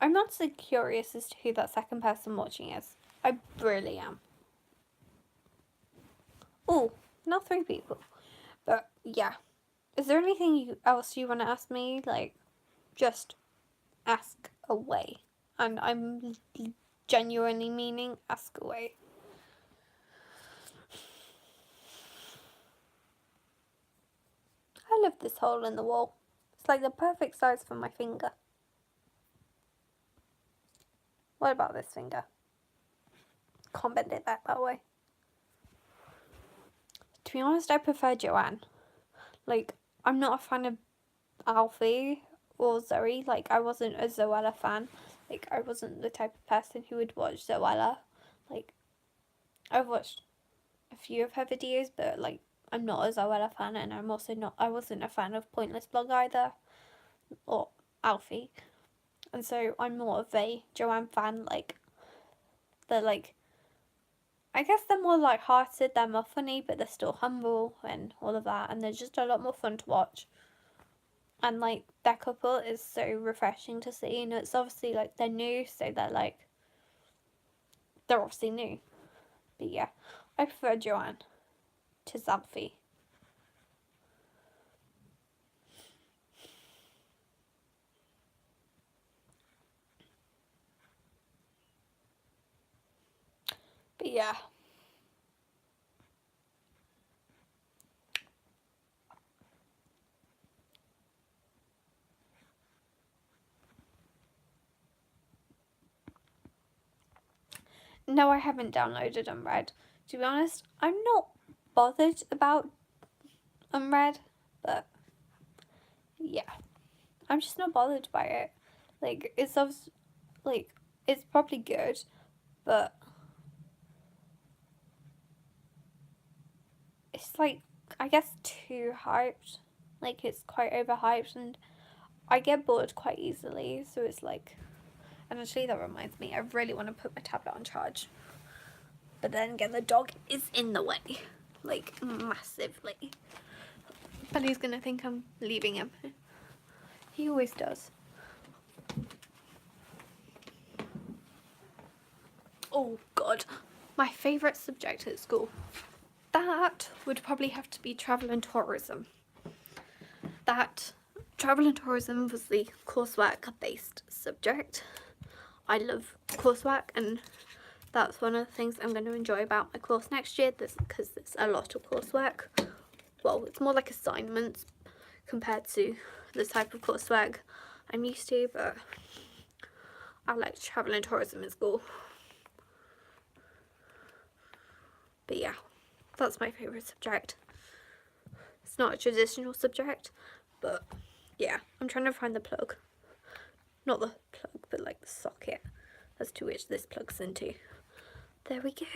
I'm not so curious as to who that second person watching is. I really am. Oh, not three people. But yeah. Is there anything else you want to ask me? Like, just ask away. And I'm genuinely meaning ask away. I love this hole in the wall. It's like the perfect size for my finger. What about this finger? Can't bend it that way. To be honest, I prefer Joanne. Like, I'm not a fan of Alfie or Zoe. Like, I wasn't a Zoella fan. Like, I wasn't the type of person who would watch Zoella. Like, I've watched a few of her videos, but like, I'm not a Zoella fan, and I wasn't a fan of Pointless Blog either, or Alfie. And so I'm more of a Joanne fan. Like, they're like, I guess they're more light-hearted, they're more funny, but they're still humble and all of that, and they're just a lot more fun to watch. And like, their couple is so refreshing to see, and it's obviously like they're new, so they're obviously new. But yeah, I prefer Joanne to Alfie. But yeah. No, I haven't downloaded Unread. To be honest, I'm not bothered about Unread, but yeah, I'm just not bothered by it. Like, it's probably good, but it's like, I guess, too hyped. Like, it's quite overhyped, and I get bored quite easily, so it's like, and actually that reminds me, I really want to put my tablet on charge. But then again, the dog is in the way, like, massively. But he's gonna think I'm leaving him. He always does. Oh God, my favourite subject at school. That would probably have to be travel and tourism. Travel and tourism was the coursework based subject. I love coursework, and that's one of the things I'm going to enjoy about my course next year, because there's a lot of coursework. Well, it's more like assignments compared to the type of coursework I'm used to, but I like travel and tourism in school. But yeah, that's my favourite subject. It's not a traditional subject, but yeah, I'm trying to find the plug. Not the plug, but like the socket as to which this plugs into. There we go.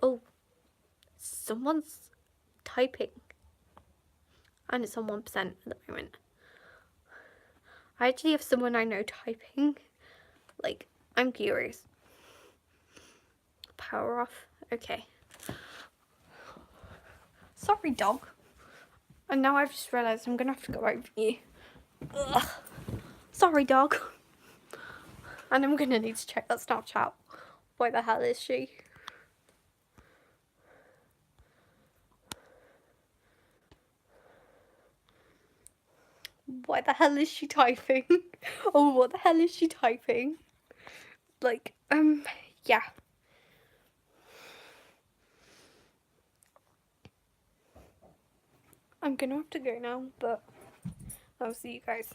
Oh, someone's typing. And it's on 1% at the moment. I actually have someone I know typing. Like, I'm curious. Power off. Okay. Sorry, dog. And now I've just realised I'm going to have to go over you. Ugh. Sorry, dog. And I'm going to need to check that Snapchat. Where the hell is she? Why the hell is she typing? Oh, what the hell is she typing? Like, yeah. I'm gonna have to go now, but I'll see you guys.